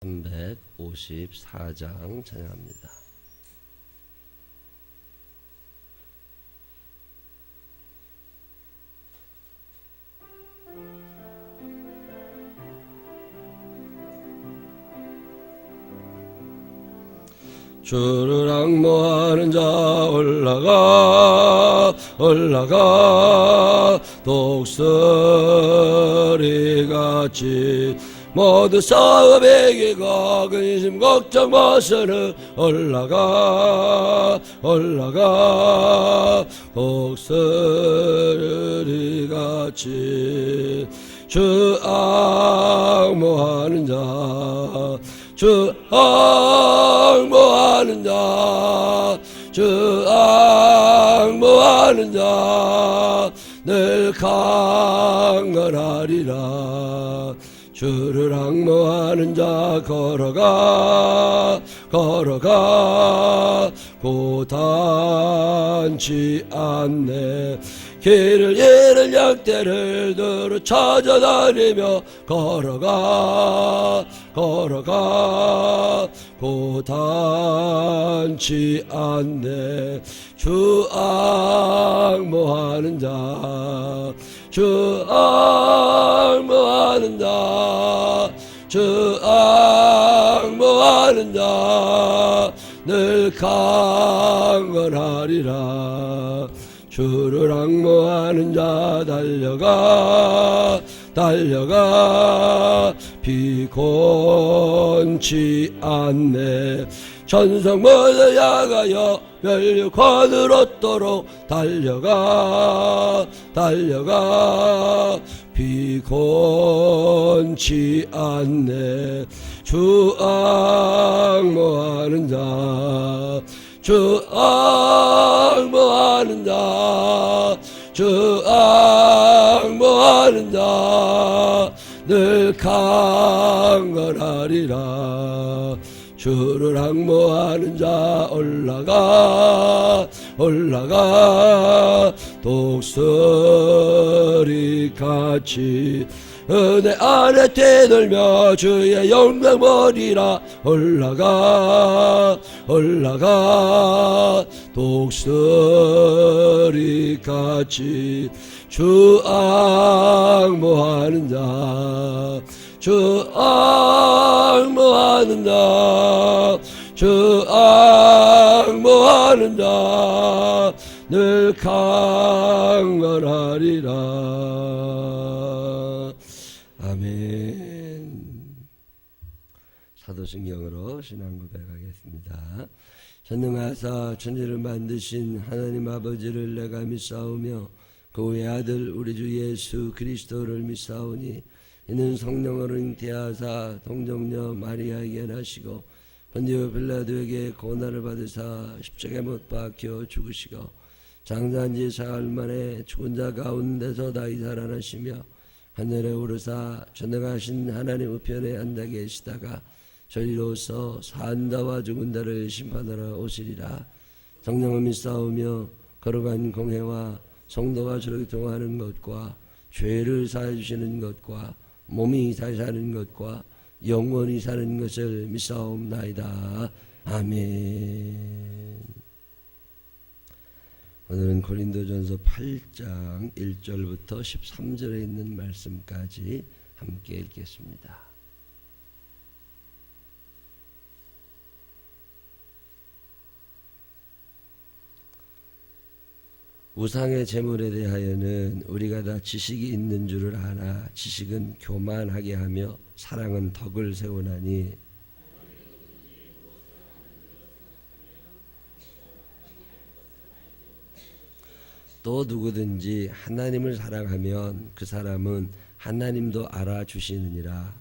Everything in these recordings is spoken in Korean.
354장 찬양합니다. 주를 앙모하는 자 올라가 독수리같이 모두 싸워배기고 근심 걱정 벗어는 올라가 독수리같이 주 앙모하는 주 앙모하는 자 늘 강건하리라. 주를 앙모하는 자 걸어가 고단치 않네. 길을 잃은 양떼를 두루 찾아다니며 걸어가 고단치 않네. 주 앙모하는 자 늘 강건하리라. 주를 앙모하는 자 달려가 비곤치 않네. 천성 모두 향하여 멸류관을 얻도록 달려가 비곤치 않네. 주 앙모하는 자 늘 강건하리라. 주를 앙모하는 자 올라가 독수리같이 은혜 안에 뛰놀며 주의 영광 보리라. 올라가 독수리같이 주 앙모하는 자 늘 강건하리라. 아멘. 사도신경으로 신앙 고백하겠습니다. 전능하사 천지를 만드신 하나님 아버지를 내가 믿사오며 그 외아들 우리 주 예수 그리스도를 믿사오니 이는 성령으로 잉태하사 동정녀 마리아에게 나시고 본디오 빌라도에게 고난을 받으사 십자가에 못 박혀 죽으시고 장사한 지 사흘 만에 죽은 자 가운데서 다시 살아나시며 하늘에 오르사 전능하신 하나님 우편에 앉아 계시다가 저리로서 산자와 죽은 자를 심판하러 오시리라. 성령을 믿사오며 거룩한 공회와 성도가 저렇게 통하는 것과 죄를 사해 주시는 것과 몸이 다시 사는 것과 영원히 사는 것을 믿사옵나이다. 아멘. 오늘은 고린도전서 8장 1절부터 13절에 있는 말씀까지 함께 읽겠습니다. 우상의 제물에 대하여는 우리가 다 지식이 있는 줄을 아나 지식은 교만하게 하며 사랑은 덕을 세우나니 또 누구든지 하나님을 사랑하면 그 사람은 하나님도 알아주시느니라.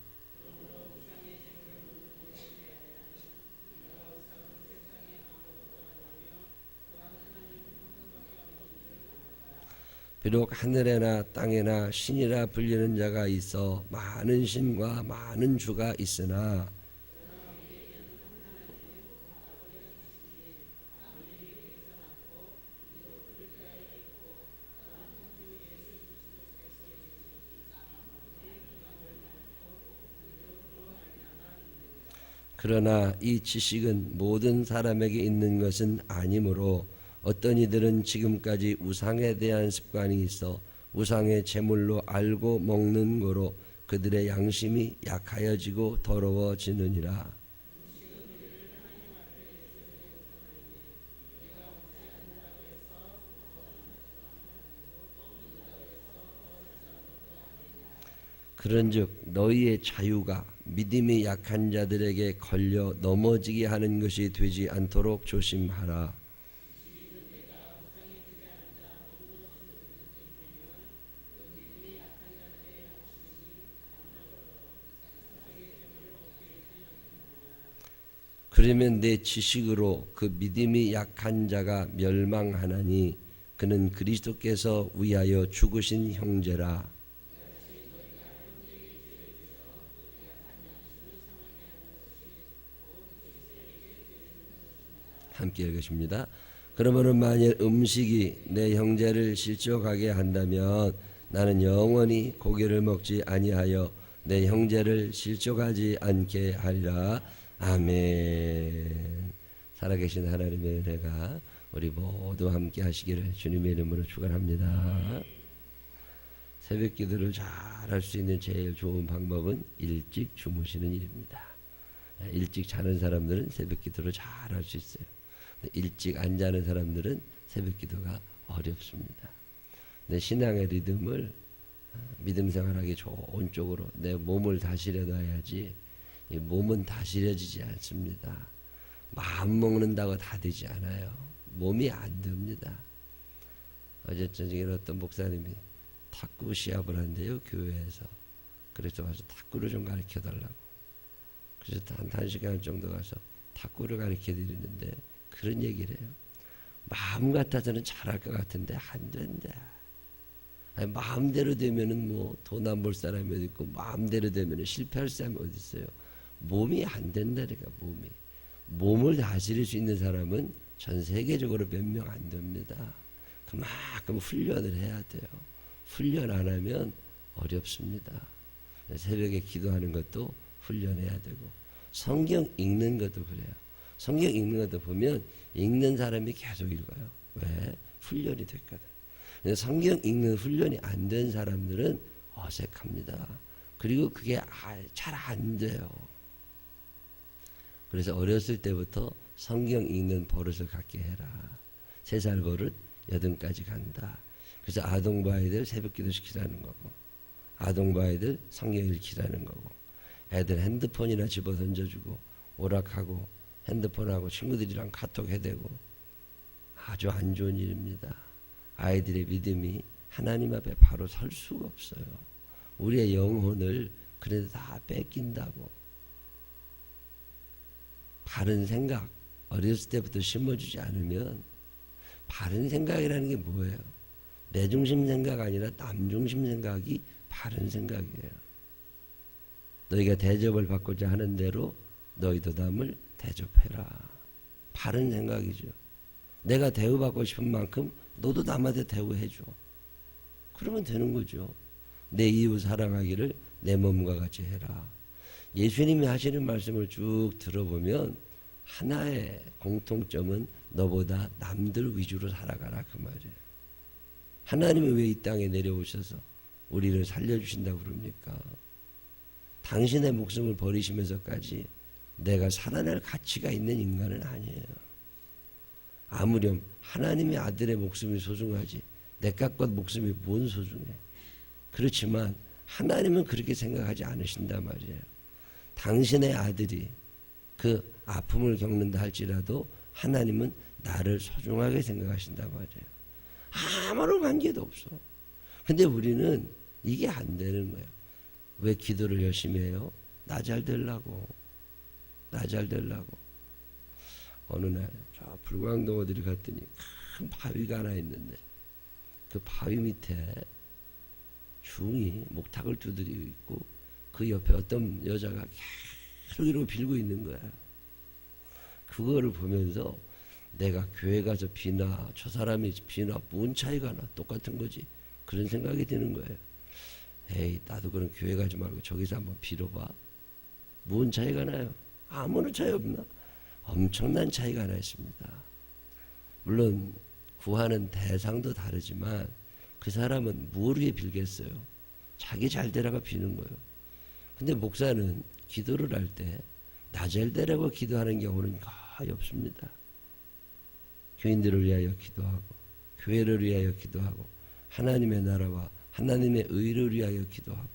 비록 하늘에나 땅에나 신이라 불리는 자가 있어 많은 신과 많은 주가 있으나 그러나 이 지식은 모든 사람에게 있는 것은 아니므로 어떤 이들은 지금까지 우상에 대한 습관이 있어 우상의 제물로 알고 먹는 거로 그들의 양심이 약하여지고 더러워지느니라. 그런즉 너희의 자유가 믿음이 약한 자들에게 걸려 넘어지게 하는 것이 되지 않도록 조심하라. 그러면 내 지식으로 그 믿음이 약한 자가 멸망하나니 그는 그리스도께서 위하여 죽으신 형제라. 함께 읽으십니다. 그러므로 만일 음식이 내 형제를 실족하게 한다면 나는 영원히 고기를 먹지 아니하여 내 형제를 실족하지 않게 하리라. 아멘. 살아계신 하나님의 은혜가 우리 모두 함께 하시기를 주님의 이름으로 축원합니다. 새벽 기도를 잘 할 수 있는 제일 좋은 방법은 일찍 주무시는 일입니다. 일찍 자는 사람들은 새벽 기도를 잘 할 수 있어요. 일찍 안 자는 사람들은 새벽 기도가 어렵습니다. 내 신앙의 리듬을 믿음 생활하기 좋은 쪽으로 내 몸을 다스려 놔야지 이 몸은 다스려지지 않습니다. 마음 먹는다고 다 되지 않아요. 몸이 안 됩니다. 어제 저녁에 어떤 목사님이 탁구 시합을 한대요, 교회에서. 그래서 가서 탁구를 좀 가르쳐 달라고. 그래서 한 시간 정도 가서 탁구를 가르쳐 드리는데 그런 얘기를 해요. 마음 같아서는 잘할 것 같은데 안 된다. 아니, 마음대로 되면은 뭐 돈 안 벌 사람이 어디 있고 마음대로 되면은 실패할 사람이 어디 있어요. 몸이 안 된다니까. 몸을 다스릴 수 있는 사람은 전 세계적으로 몇 명 안 됩니다. 그만큼 훈련을 해야 돼요. 훈련 안 하면 어렵습니다. 새벽에 기도하는 것도 훈련해야 되고 성경 읽는 것도 그래요. 성경 읽는 것도 보면 읽는 사람이 계속 읽어요. 왜? 훈련이 됐거든. 성경 읽는 훈련이 안 된 사람들은 어색합니다. 그리고 그게 잘 안 돼요. 그래서 어렸을 때부터 성경 읽는 버릇을 갖게 해라. 3살 버릇 8까지 간다. 그래서 아동부 아이들 새벽 기도 시키라는 거고 아동부 아이들 성경 읽히라는 거고 애들 핸드폰이나 집어 던져주고 오락하고 핸드폰하고 친구들이랑 카톡 해대고 아주 안 좋은 일입니다. 아이들의 믿음이 하나님 앞에 바로 설 수가 없어요. 우리의 영혼을 그래도 다 뺏긴다고. 바른 생각 어렸을 때부터 심어주지 않으면 바른 생각이라는 게 뭐예요? 내 중심 생각 아니라 남 중심 생각이 바른 생각이에요. 너희가 대접을 받고자 하는 대로 너희도 남을 대접해라. 바른 생각이죠. 내가 대우받고 싶은 만큼 너도 남한테 대우해줘. 그러면 되는 거죠. 내 이웃 사랑하기를 내 몸과 같이 해라. 예수님이 하시는 말씀을 쭉 들어보면 하나의 공통점은 너보다 남들 위주로 살아가라 그 말이에요. 하나님은 왜 이 땅에 내려오셔서 우리를 살려주신다고 그럽니까? 당신의 목숨을 버리시면서까지 내가 살아날 가치가 있는 인간은 아니에요. 아무렴 하나님의 아들의 목숨이 소중하지 내 깎은 목숨이 뭔 소중해. 그렇지만 하나님은 그렇게 생각하지 않으신단 말이에요. 당신의 아들이 그 아픔을 겪는다 할지라도 하나님은 나를 소중하게 생각하신단 말이에요. 아무런 관계도 없어. 근데 우리는 이게 안 되는 거예요. 왜 기도를 열심히 해요? 나 잘 되려고. 나 잘 되려고. 어느 날 저 불광동 어디를 갔더니 큰 바위가 하나 있는데 그 바위 밑에 중이 목탁을 두드리고 있고 그 옆에 어떤 여자가 계속 이러고 빌고 있는 거야. 그거를 보면서 내가 교회 가서 비나 저 사람이 비나 뭔 차이가 나. 똑같은 거지. 그런 생각이 드는 거예요. 에이 나도 그럼 교회 가지 말고 저기서 한번 빌어봐. 뭔 차이가 나요. 아무런 차이 없나? 엄청난 차이가 나 있습니다. 물론 구하는 대상도 다르지만 그 사람은 뭘 위해 빌겠어요? 자기 잘 되라고 비는 거예요. 근데 목사는 기도를 할 때 나 잘 되라고 기도하는 경우는 거의 없습니다. 교인들을 위하여 기도하고 교회를 위하여 기도하고 하나님의 나라와 하나님의 의를 위하여 기도하고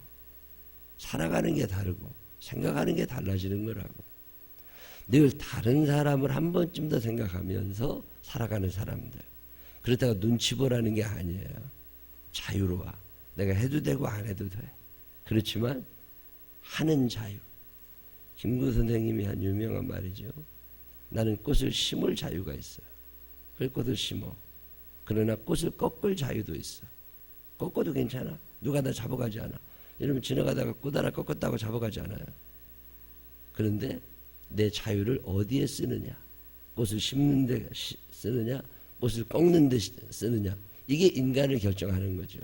살아가는 게 다르고 생각하는 게 달라지는 거라고. 늘 다른 사람을 한 번쯤 더 생각하면서 살아가는 사람들. 그렇다고 눈치 보라는 게 아니에요. 자유로워. 내가 해도 되고 안 해도 돼. 그렇지만 하는 자유. 김구 선생님이 한 유명한 말이죠. 나는 꽃을 심을 자유가 있어요. 그 꽃을 심어. 그러나 꽃을 꺾을 자유도 있어. 꺾어도 괜찮아. 누가 나 잡아가지 않아. 여러분 지나가다가 꽃 하나 꺾었다고 잡아가지 않아요. 그런데 내 자유를 어디에 쓰느냐. 꽃을 심는 데 쓰느냐. 꽃을 꺾는 데 쓰느냐. 이게 인간을 결정하는 거죠.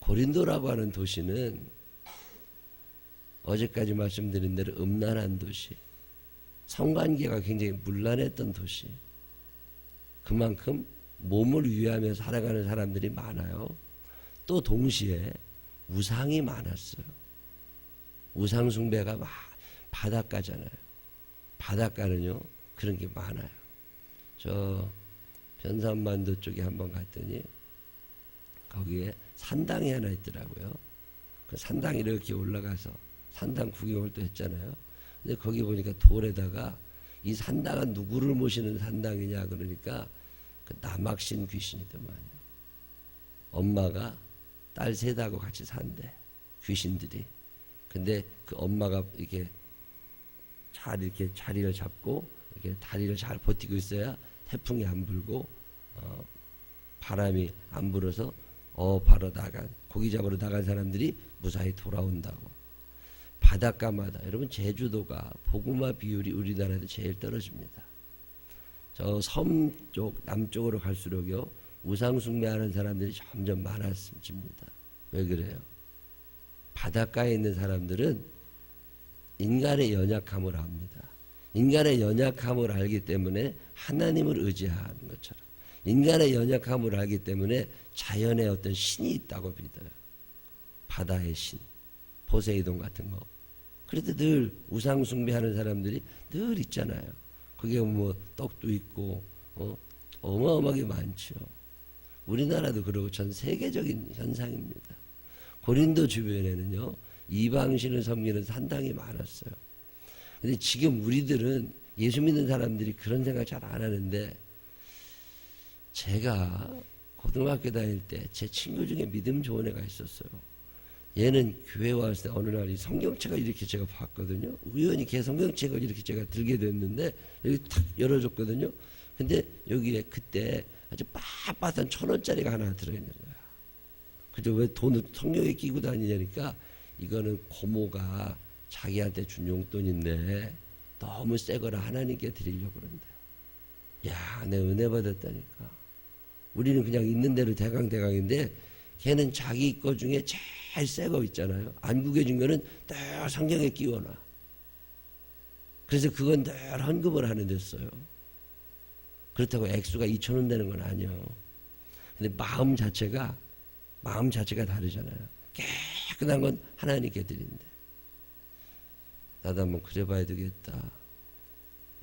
고린도라고 하는 도시는 어제까지 말씀드린 대로 음란한 도시, 성관계가 굉장히 문란했던 도시, 그만큼 몸을 위하며 살아가는 사람들이 많아요. 또 동시에 우상이 많았어요. 우상 숭배가 바닷가잖아요. 바닷가는요 그런 게 많아요. 저 변산반도 쪽에 한번 갔더니 거기에 산당이 하나 있더라고요. 그 산당 이렇게 올라가서 산당 구경을 또 했잖아요. 근데 거기 보니까 돌에다가 이 산당은 누구를 모시는 산당이냐 그러니까 그 남학신 귀신이더만요. 엄마가 딸 셋하고 같이 산대. 귀신들이. 근데 그 엄마가 이렇게 잘 이렇게 자리를 잡고 이렇게 다리를 잘 버티고 있어야 태풍이 안 불고 바람이 안 불어서 바로 나간 고기 잡으러 나간 사람들이 무사히 돌아온다고. 바닷가마다 여러분 제주도가 복음화 비율이 우리나라에서 제일 떨어집니다. 저 섬 쪽 남쪽으로 갈수록요 우상 숭배하는 사람들이 점점 많아집니다. 왜 그래요? 바닷가에 있는 사람들은 인간의 연약함을 압니다. 인간의 연약함을 알기 때문에 하나님을 의지하는 것처럼 인간의 연약함을 알기 때문에 자연의 어떤 신이 있다고 믿어요. 바다의 신, 포세이돈 같은 거. 그래도 늘 우상 숭배하는 사람들이 늘 있잖아요. 그게 뭐 떡도 있고 어마어마하게 많죠. 우리나라도 그러고 전 세계적인 현상입니다. 고린도 주변에는요 이방신을 섬기는 산당이 많았어요. 근데 지금 우리들은 예수 믿는 사람들이 그런 생각 잘 안 하는데, 제가 고등학교 다닐 때 제 친구 중에 믿음 좋은 애가 있었어요. 얘는 교회 왔을 때 어느 날 이 성경책을 이렇게 제가 봤거든요. 우연히 걔 성경책을 이렇게 제가 들게 됐는데 여기 탁 열어줬거든요. 근데 여기에 그때 아주 빳빳한 1,000원짜리가 하나 들어있는 거야. 그죠? 왜 돈을 성경에 끼고 다니냐니까 이거는 고모가 자기한테 준 용돈인데 너무 새 거라 하나님께 드리려고 그런대요. 야, 내 은혜 받았다니까. 우리는 그냥 있는 대로 대강대강인데 걔는 자기 거 중에 제일 새 거 있잖아요. 안 구겨진 거는 늘 성경에 끼워놔. 그래서 그건 늘 헌금을 하는 데 써요. 그렇다고 액수가 2,000원 되는 건 아니에요. 근데 마음 자체가 다르잖아요. 깨끗한 건 하나님께 드린대. 나도 한번 그래봐야 되겠다.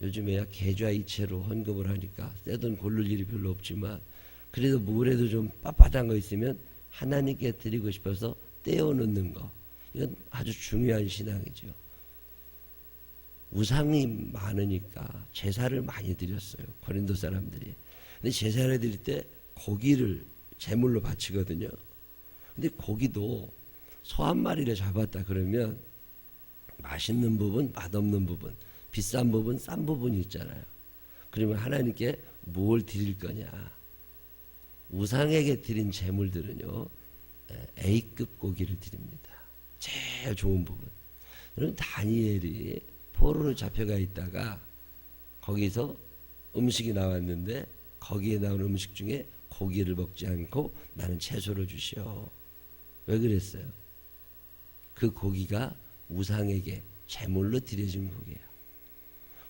요즘에야 계좌 이체로 헌금을 하니까 떼돈 고를 일이 별로 없지만 그래도 뭐래도 좀 빳빳한 거 있으면 하나님께 드리고 싶어서 떼어놓는 거, 이건 아주 중요한 신앙이죠. 우상이 많으니까 제사를 많이 드렸어요, 고린도 사람들이. 근데 제사를 드릴 때 고기를 제물로 바치거든요. 근데 고기도 소 한 마리를 잡았다 그러면 맛있는 부분, 맛없는 부분, 비싼 부분, 싼 부분이 있잖아요. 그러면 하나님께 뭘 드릴 거냐? 우상에게 드린 제물들은요, A급 고기를 드립니다. 제일 좋은 부분. 여러분, 다니엘이 포로로 잡혀가 있다가 거기서 음식이 나왔는데 거기에 나온 음식 중에 고기를 먹지 않고 나는 채소를 주시오. 왜 그랬어요? 그 고기가 우상에게 제물로 드려진 고기예요.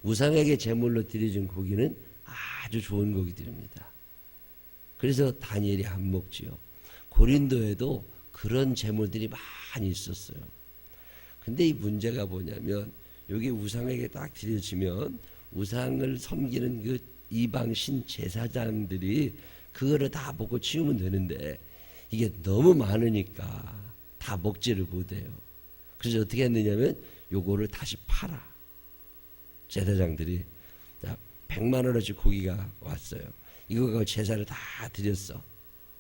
우상에게 제물로 드려진 고기는 아주 좋은 고기들입니다. 그래서 다니엘이 안 먹지요. 고린도에도 그런 제물들이 많이 있었어요. 근데 이 문제가 뭐냐면 여기 우상에게 딱 드려지면 우상을 섬기는 그 이방신 제사장들이 그거를 다 먹고 치우면 되는데 이게 너무 많으니까 다 먹지를 못해요. 그래서 어떻게 했느냐면 요거를 다시 팔아. 제사장들이 100만 원어치 고기가 왔어요. 이거 제사를 다 드렸어.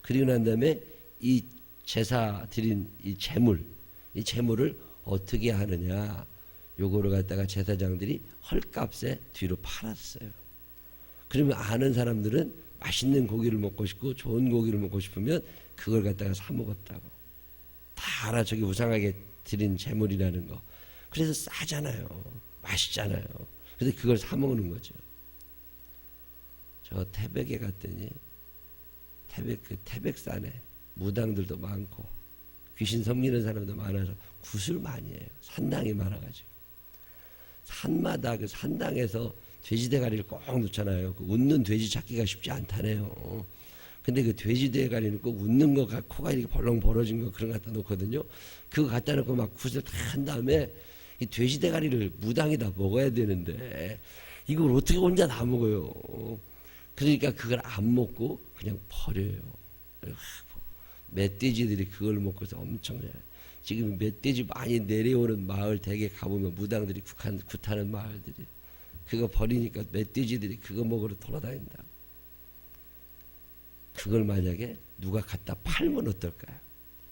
그리고 난 다음에 이 제사 드린 이 재물을 어떻게 하느냐. 요거를 갖다가 제사장들이 헐값에 뒤로 팔았어요. 그러면 아는 사람들은 맛있는 고기를 먹고 싶고 좋은 고기를 먹고 싶으면 그걸 갖다가 사 먹었다고. 다 알아. 저기 우상하게 드린 재물이라는 거. 그래서 싸잖아요. 맛있잖아요. 그래서 그걸 사 먹는 거죠. 저 태백에 갔더니 태백산에 무당들도 많고 귀신 섬기는 사람도 많아서 굿을 많이 해요. 산당이 많아가지고 산마다 그 산당에서 돼지 대가리를 꼭 놓잖아요. 그 웃는 돼지 찾기가 쉽지 않다네요. 근데 그 돼지 대가리는 꼭 웃는 거, 코가 이렇게 벌렁 벌어진 거 그런 거 갖다 놓거든요. 그거 갖다 놓고 막 굿을 다 한 다음에 이 돼지 대가리를 무당이 다 먹어야 되는데 이걸 어떻게 혼자 다 먹어요. 그러니까 그걸 안 먹고 그냥 버려요. 멧돼지들이 그걸 먹고서 엄청 지금 멧돼지 많이 내려오는 마을 대개 가보면 무당들이 굿하는 마을들이 그거 버리니까 멧돼지들이 그거 먹으러 돌아다닌다. 그걸 만약에 누가 갖다 팔면 어떨까요?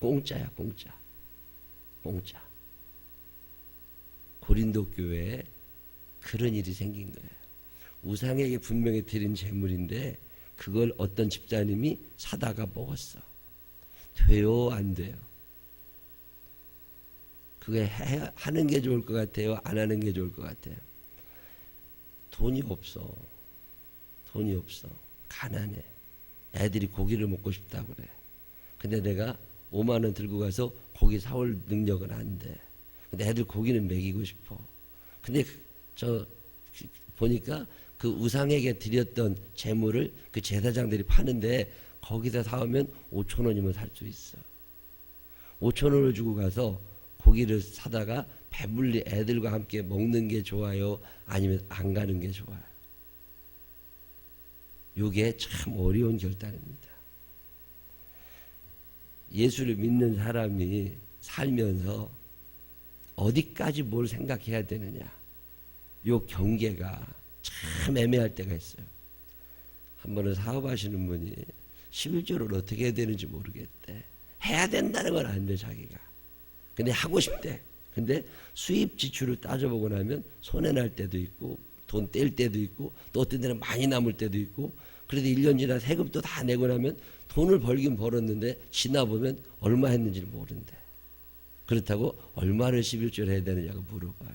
공짜야, 공짜. 고린도 교회에 그런 일이 생긴 거예요. 우상에게 분명히 드린 재물인데 그걸 어떤 집사님이 사다가 먹었어. 돼요, 안 돼요? 그게 하는 게 좋을 것 같아요, 안 하는 게 좋을 것 같아요? 돈이 없어. 가난해. 애들이 고기를 먹고 싶다고 그래. 근데 내가 5만 원 들고 가서 고기 사올 능력은 안 돼. 근데 애들 고기는 먹이고 싶어. 근데 저 보니까 그 우상에게 드렸던 재물을 그 제사장들이 파는데 거기서 사오면 5천 원이면 살 수 있어. 5천 원을 주고 가서 고기를 사다가 배불리 애들과 함께 먹는 게 좋아요? 아니면 안 가는 게 좋아요? 이게 참 어려운 결단입니다. 예수를 믿는 사람이 살면서 어디까지 뭘 생각해야 되느냐. 요 경계가 참 애매할 때가 있어요. 한 번은 사업하시는 분이 11조를 어떻게 해야 되는지 모르겠대. 해야 된다는 건 아닌데 자기가. 근데 하고 싶대. 근데 수입 지출을 따져보고 나면 손해날 때도 있고 돈 뗄 때도 있고 또 어떤 데는 많이 남을 때도 있고 그래도 1년 지나 세금도 다 내고 나면 돈을 벌긴 벌었는데 지나보면 얼마 했는지를 모른대. 그렇다고 얼마를 11조를 해야 되느냐고 물어봐요.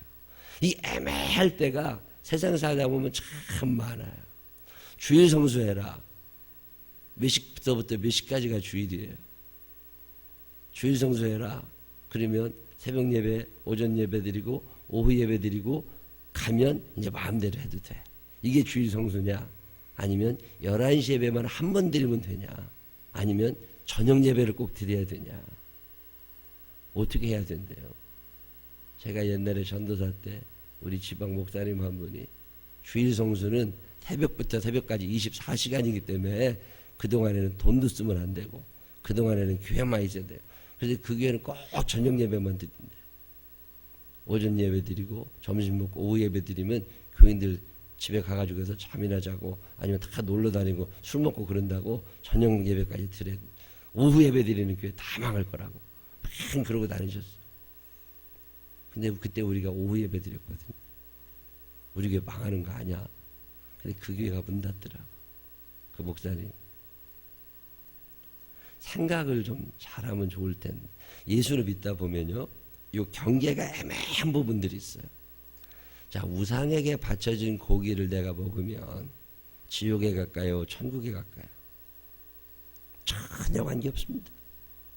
이 애매할 때가 세상 살다 보면 참 많아요. 주일 성수해라. 몇 시부터 몇 시까지가 주일이에요. 주일 성수해라. 그러면 새벽 예배, 오전 예배 드리고 오후 예배 드리고 가면 이제 마음대로 해도 돼. 이게 주일 성수냐? 아니면 11시 예배만 한 번 드리면 되냐? 아니면 저녁 예배를 꼭 드려야 되냐? 어떻게 해야 된대요? 제가 옛날에 전도사 때 우리 지방 목사님 한 분이 주일 성수는 새벽부터 새벽까지 24시간이기 때문에 그동안에는 돈도 쓰면 안 되고 그동안에는 교회만 있어야 돼요. 그래서 그 교회는 꼭 저녁 예배만 드린대요. 오전 예배 드리고 점심 먹고 오후 예배 드리면 교인들 집에 가가지고 해서 잠이나 자고 아니면 다 놀러 다니고 술 먹고 그런다고 저녁 예배까지 드려야 돼. 오후 예배 드리는 교회 다 망할 거라고 막 그러고 다니셨어. 근데 그때 우리가 오후 예배 드렸거든요. 우리 교회 망하는 거 아니야. 근데 그 교회가 문 닫더라고. 그 목사님. 생각을 좀 잘하면 좋을 텐데 예수를 믿다 보면요. 이 경계가 애매한 부분들이 있어요. 자, 우상에게 바쳐진 고기를 내가 먹으면 지옥에 갈까요? 천국에 갈까요? 전혀 관계없습니다.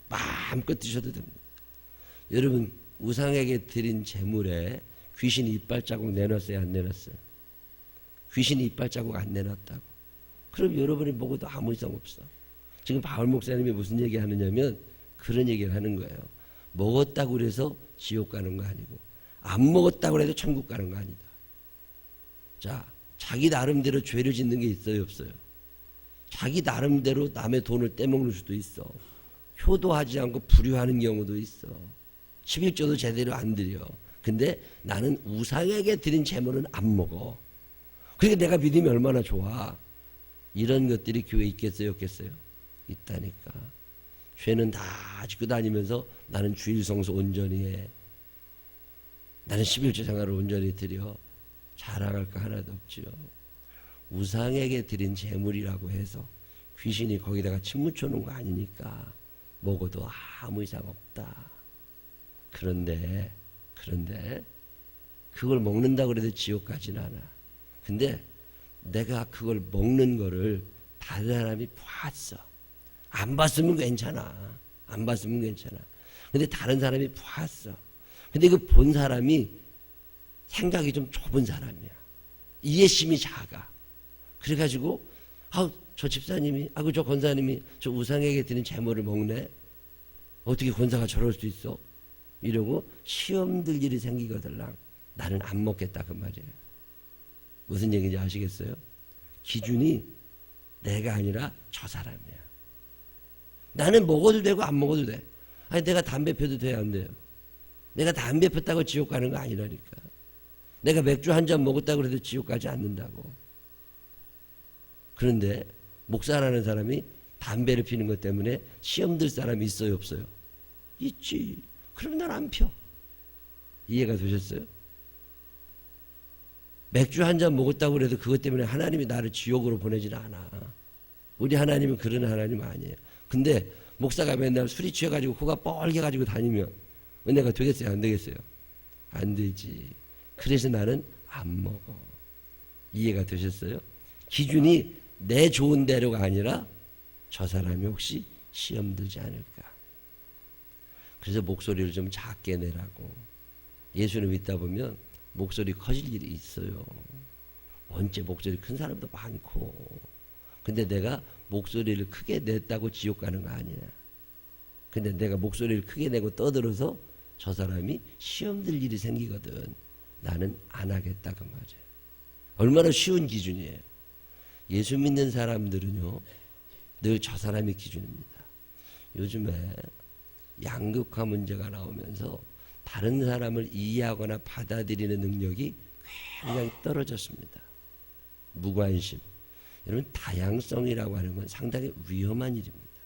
마음껏 드셔도 됩니다. 여러분 우상에게 드린 재물에 귀신이 이빨 자국 내놨어요, 안 내놨어요? 귀신이 이빨 자국 안 내놨다고. 그럼 여러분이 먹어도 아무 이상 없어. 지금 바울 목사님이 무슨 얘기 하느냐면 그런 얘기를 하는 거예요. 먹었다고 그래서 지옥 가는 거 아니고 안 먹었다고 해도 천국 가는 거 아니다. 자, 자기 나름대로 죄를 짓는 게 있어요, 없어요? 자기 나름대로 남의 돈을 떼먹는 수도 있어. 효도하지 않고 불효하는 경우도 있어. 11조도 제대로 안 드려. 근데 나는 우상에게 드린 제물은 안 먹어. 그러니까 내가 믿음이 얼마나 좋아. 이런 것들이 교회에 있겠어요, 없겠어요? 있다니까. 죄는 다 짓고 다니면서 나는 주일 성수 온전히 해. 나는 11조 생활을 온전히 드려. 자랑할 거 하나도 없지요. 우상에게 드린 제물이라고 해서 귀신이 거기다가 침 묻혀놓은 거 아니니까 먹어도 아무 이상 없다. 그런데 그걸 먹는다고 해도 지옥 가진 않아. 근데 내가 그걸 먹는 거를 다른 사람이 봤어. 안 봤으면 괜찮아. 안 봤으면 괜찮아. 근데 다른 사람이 봤어. 근데 그 본 사람이 생각이 좀 좁은 사람이야. 이해심이 작아. 그래가지고 저 집사님이 저 권사님이 저 우상에게 드린 제물을 먹네. 어떻게 권사가 저럴 수 있어? 이러고 시험 들 일이 생기거들랑 나는 안 먹겠다 그 말이에요. 무슨 얘기인지 아시겠어요? 기준이 내가 아니라 저 사람이야. 나는 먹어도 되고 안 먹어도 돼. 아니 내가 담배 펴도 돼요, 안 돼요? 내가 담배 폈다고 지옥 가는 거 아니라니까. 내가 맥주 한 잔 먹었다고 해도 지옥 가지 않는다고. 그런데 목사라는 사람이 담배를 피는 것 때문에 시험 들 사람이 있어요, 없어요? 있지. 그럼 난 안 펴. 이해가 되셨어요? 맥주 한 잔 먹었다고 해도 그것 때문에 하나님이 나를 지옥으로 보내지는 않아. 우리 하나님은 그런 하나님 아니에요. 근데 목사가 맨날 술이 취해가지고 코가 뻘개가지고 다니면 은혜가 되겠어요, 안 되겠어요? 안 되지. 그래서 나는 안 먹어. 이해가 되셨어요? 기준이 내 좋은 대로가 아니라 저 사람이 혹시 시험 들지 않을까. 그래서 목소리를 좀 작게 내라고. 예수님 믿다 보면 목소리 커질 일이 있어요. 원체 목소리 큰 사람도 많고. 근데 내가 목소리를 크게 냈다고 지옥 가는 거 아니야. 근데 내가 목소리를 크게 내고 떠들어서 저 사람이 시험 들 일이 생기거든. 나는 안 하겠다 그 말이에요. 얼마나 쉬운 기준이에요. 예수 믿는 사람들은요 늘 저 사람이 기준입니다. 요즘에 양극화 문제가 나오면서 다른 사람을 이해하거나 받아들이는 능력이 굉장히 떨어졌습니다. 무관심. 여러분 다양성이라고 하는 건 상당히 위험한 일입니다.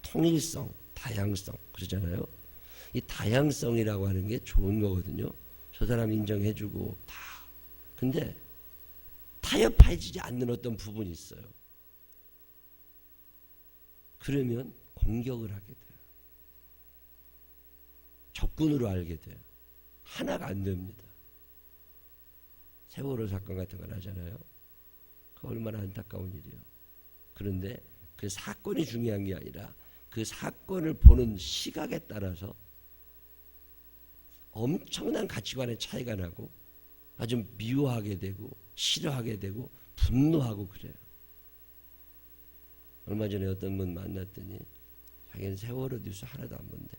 통일성, 다양성 그러잖아요. 이 다양성이라고 하는 게 좋은 거거든요. 저 사람 인정해주고 다. 근데 타협해지지 않는 어떤 부분이 있어요. 그러면 공격을 하게 돼요. 적군으로 알게 돼요. 하나가 안 됩니다. 세월호 사건 같은 걸 하잖아요. 그 얼마나 안타까운 일이에요. 그런데 그 사건이 중요한 게 아니라 그 사건을 보는 시각에 따라서 엄청난 가치관의 차이가 나고 아주 미워하게 되고 싫어하게 되고 분노하고 그래요. 얼마 전에 어떤 분 만났더니 자기는 세월호 뉴스 하나도 안 본대.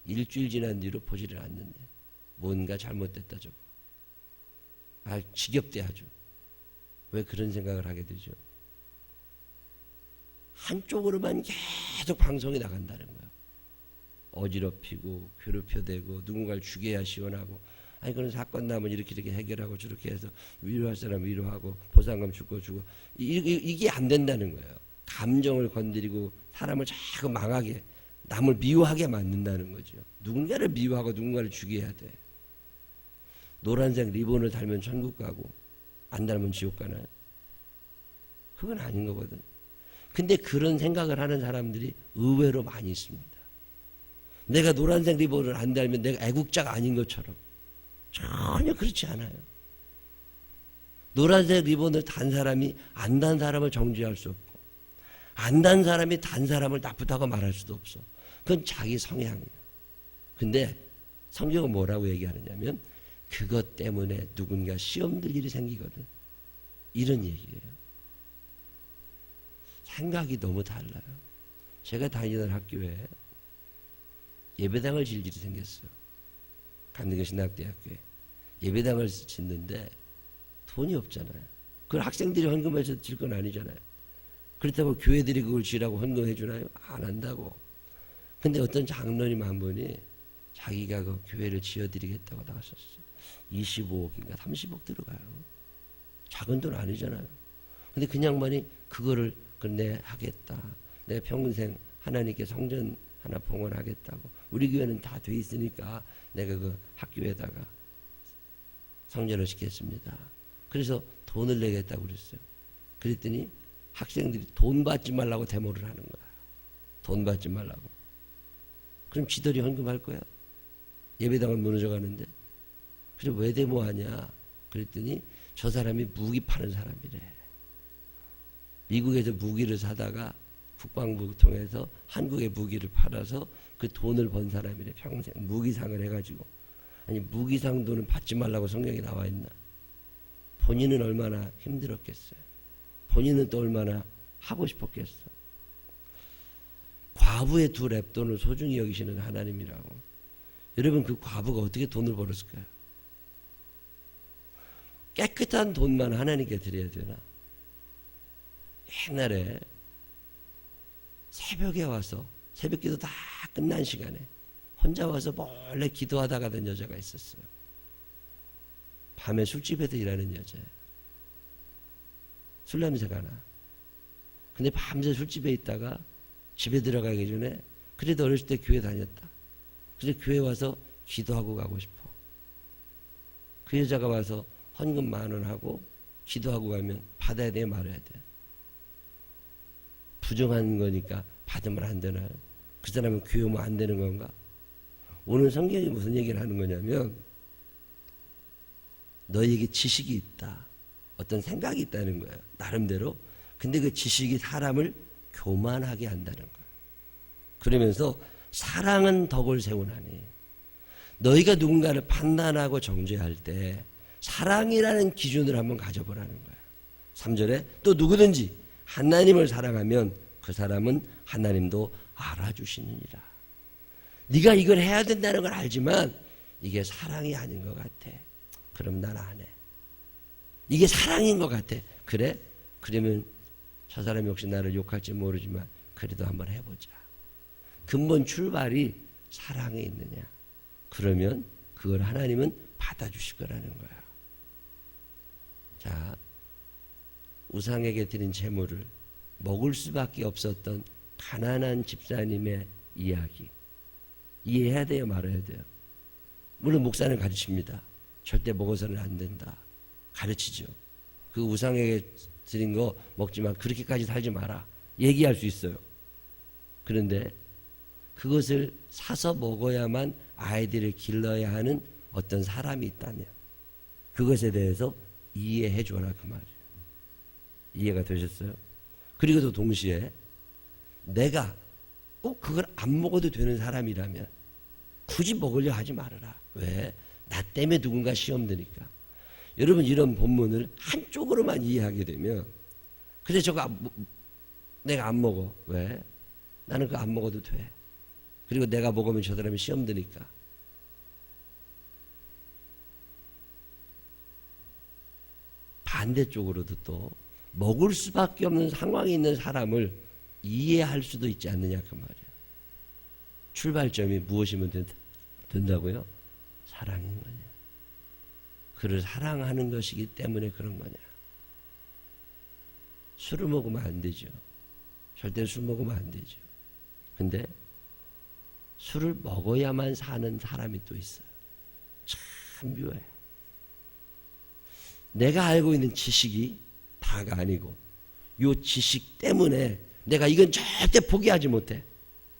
일주일 지난 뒤로 보지를 않는데 뭔가 잘못됐다 저거. 지겹대 아주. 왜 그런 생각을 하게 되죠? 한쪽으로만 계속 방송이 나간다는 거예요. 어지럽히고 괴롭혀대고 누군가를 죽여야 시원하고 그런 사건 나면 이렇게 해결하고 저렇게 해서 위로할 사람 위로하고 보상금 주고 이게 안 된다는 거예요. 감정을 건드리고 사람을 자꾸 망하게 남을 미워하게 만든다는 거죠. 누군가를 미워하고 누군가를 죽여야 돼. 노란색 리본을 달면 천국 가고 안 달면 지옥 가나요? 그건 아닌 거거든. 근데 그런 생각을 하는 사람들이 의외로 많이 있습니다. 내가 노란색 리본을 안 달면 내가 애국자가 아닌 것처럼. 전혀 그렇지 않아요. 노란색 리본을 단 사람이 안 단 사람을 정죄할 수 없고 안 단 사람이 단 사람을 나쁘다고 말할 수도 없어. 그건 자기 성향이에요. 근데 성경은 뭐라고 얘기하느냐면 그것 때문에 누군가 시험 들 일이 생기거든. 이런 얘기예요. 생각이 너무 달라요. 제가 다니던 학교에 예배당을 질 일이 생겼어요. 감리교신학대학교에 예배당을 짓는데 돈이 없잖아요. 그걸 학생들이 헌금해서 질 건 아니잖아요. 그렇다고 교회들이 그걸 지라고 헌금해 주나요? 안 한다고. 근데 어떤 장로님 한 분이 자기가 그 교회를 지어드리겠다고 나갔었어. 25억인가 30억 들어가요. 작은 돈 아니잖아요. 근데 그 양반이 그거를 내 하겠다. 내가 평생 하나님께 성전 하나 봉헌하겠다고. 우리 교회는 다 돼 있으니까 내가 그 학교에다가 성전을 짓겠습니다. 그래서 돈을 내겠다고 그랬어요. 그랬더니 학생들이 돈 받지 말라고 데모를 하는 거야. 돈 받지 말라고. 그럼 지들이 헌금할 거야? 예배당은 무너져 가는데. 그래서 왜 데모하냐? 그랬더니 저 사람이 무기 파는 사람이래. 미국에서 무기를 사다가 국방부 통해서 한국에 무기를 팔아서 그 돈을 번 사람이래. 평생 무기상을 해가지고. 아니 무기상 돈은 받지 말라고 성경에 나와 있나? 본인은 얼마나 힘들었겠어요. 본인은 또 얼마나 하고 싶었겠어. 과부의 두 랩돈을 소중히 여기시는 하나님이라고. 여러분 그 과부가 어떻게 돈을 벌었을까요? 깨끗한 돈만 하나님께 드려야 되나? 옛날에 새벽에 와서 새벽기도 다 끝난 시간에 혼자 와서 몰래 기도하다 가던 여자가 있었어요. 밤에 술집에서 일하는 여자예요. 술 냄새가 나. 근데 밤새 술집에 있다가 집에 들어가기 전에 그래도 어렸을 때 교회 다녔다. 그래서 교회 와서 기도하고 가고 싶어. 그 여자가 와서 헌금 10,000원 하고 기도하고 가면 받아야 돼, 말아야 돼? 부정한 거니까 받으면 안 되나요? 그 사람은 교회 오면 안 되는 건가? 오늘 성경이 무슨 얘기를 하는 거냐면 너에게 지식이 있다. 어떤 생각이 있다는 거예요. 나름대로. 근데 그 지식이 사람을 교만하게 한다는 거예요. 그러면서 사랑은 덕을 세우나니 너희가 누군가를 판단하고 정죄할 때 사랑이라는 기준을 한번 가져보라는 거예요. 3절에 또 누구든지 하나님을 사랑하면 그 사람은 하나님도 알아주시느니라. 네가 이걸 해야 된다는 걸 알지만 이게 사랑이 아닌 것 같아. 그럼 난 안 해. 이게 사랑인 것 같아. 그래? 그러면 저 사람이 혹시 나를 욕할지 모르지만 그래도 한번 해보자. 근본 출발이 사랑에 있느냐. 그러면 그걸 하나님은 받아주실 거라는 거야. 자, 우상에게 드린 제물을 먹을 수밖에 없었던 가난한 집사님의 이야기. 이해해야 돼요, 말아야 돼요? 물론 목사는 가르칩니다. 절대 먹어서는 안 된다. 가르치죠. 그 우상에게 드린 거 먹지만 그렇게까지 살지 마라. 얘기할 수 있어요. 그런데 그것을 사서 먹어야만 아이들을 길러야 하는 어떤 사람이 있다면 그것에 대해서 이해해 줘라 그 말이에요. 이해가 되셨어요? 그리고 또 동시에 내가 꼭 그걸 안 먹어도 되는 사람이라면 굳이 먹으려 하지 말아라. 왜? 나 때문에 누군가 시험 드니까. 여러분 이런 본문을 한쪽으로만 이해하게 되면 그래 저거 내가 안 먹어. 왜? 나는 그거 안 먹어도 돼. 그리고 내가 먹으면 저 사람이 시험 드니까. 반대쪽으로도 또 먹을 수밖에 없는 상황에 있는 사람을 이해할 수도 있지 않느냐 그 말이에요. 출발점이 무엇이면 된다고요? 사랑인 거냐. 그를 사랑하는 것이기 때문에 그런 거냐. 술을 먹으면 안 되죠. 절대 술 먹으면 안 되죠. 근데 술을 먹어야만 사는 사람이 또 있어요. 참 묘해. 내가 알고 있는 지식이 다가 아니고 이 지식 때문에 내가 이건 절대 포기하지 못해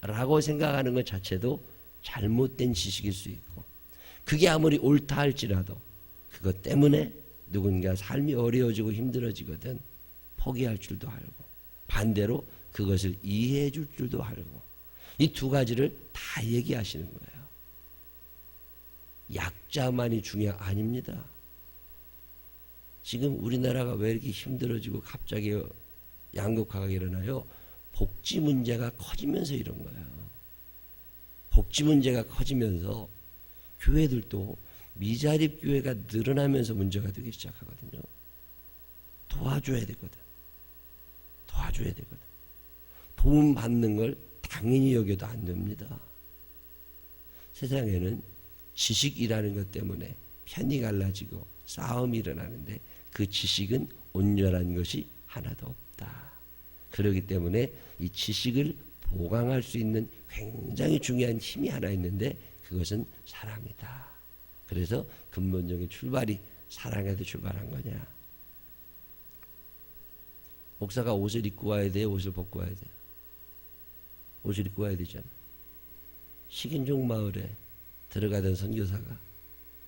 라고 생각하는 것 자체도 잘못된 지식일 수 있고 그게 아무리 옳다 할지라도 그것 때문에 누군가 삶이 어려워지고 힘들어지거든 포기할 줄도 알고 반대로 그것을 이해해 줄 줄도 알고 이 두 가지를 다 얘기하시는 거예요. 약자만이 아닙니다. 지금 우리나라가 왜 이렇게 힘들어지고 갑자기 양극화가 일어나요? 복지 문제가 커지면서 이런 거예요. 복지 문제가 커지면서 교회들도 미자립 교회가 늘어나면서 문제가 되기 시작하거든요. 도와줘야 되거든. 도움 받는 걸 당연히 여겨도 안 됩니다. 세상에는 지식이라는 것 때문에 편이 갈라지고 싸움이 일어나는데 그 지식은 온전한 것이 하나도 없다. 그렇기 때문에 이 지식을 보강할 수 있는 굉장히 중요한 힘이 하나 있는데 그것은 사랑이다. 그래서 근본적인 출발이 사랑에서 출발한 거냐. 목사가 옷을 입고 와야 돼요? 옷을 벗고 와야 돼요? 옷을 입고 와야 되잖아. 식인종 마을에 들어가던 선교사가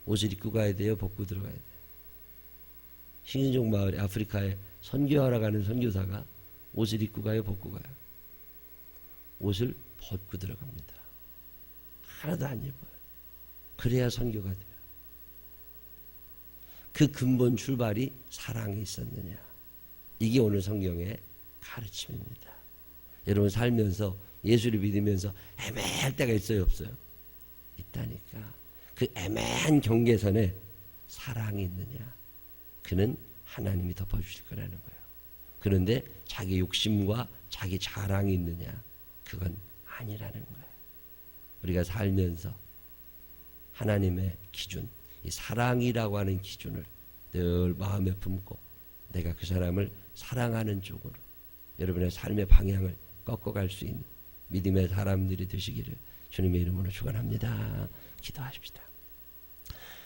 옷을 입고 가야 돼요? 벗고 들어가야 돼요? 식인종 마을에 아프리카에 선교하러 가는 선교사가 옷을 입고 가요? 벗고 가요? 옷을 벗고 들어갑니다. 하나도 안 예뻐요. 그래야 선교가 돼요. 그 근본 출발이 사랑이 있었느냐. 이게 오늘 성경의 가르침입니다. 여러분 살면서 예수를 믿으면서 애매할 때가 있어요, 없어요? 있다니까. 그 애매한 경계선에 사랑이 있느냐. 그는 하나님이 덮어주실 거라는 거예요. 그런데 자기 욕심과 자기 자랑이 있느냐. 그건 아니라는 거예요. 우리가 살면서 하나님의 기준, 이 사랑이라고 하는 기준을 늘 마음에 품고 내가 그 사람을 사랑하는 쪽으로 여러분의 삶의 방향을 꺾어갈 수 있는 믿음의 사람들이 되시기를 주님의 이름으로 축원합니다. 기도하십시다.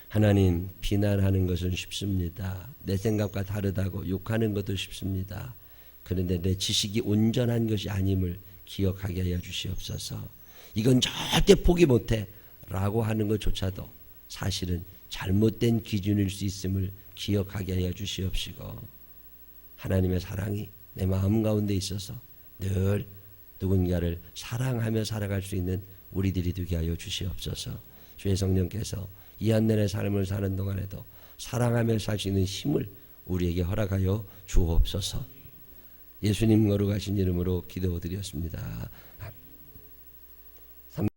하나님, 비난하는 것은 쉽습니다. 내 생각과 다르다고 욕하는 것도 쉽습니다. 그런데 내 지식이 온전한 것이 아님을 기억하게 하여 주시옵소서. 이건 절대 포기 못해 라고 하는 것조차도 사실은 잘못된 기준일 수 있음을 기억하게 하여 주시옵시고, 하나님의 사랑이 내 마음 가운데 있어서 늘 누군가를 사랑하며 살아갈 수 있는 우리들이 되게 하여 주시옵소서. 주의 성령께서 이 한 년의 삶을 사는 동안에도 사랑하며 살 수 있는 힘을 우리에게 허락하여 주옵소서. 예수님 거룩하신 이름으로 기도드렸습니다. 아멘.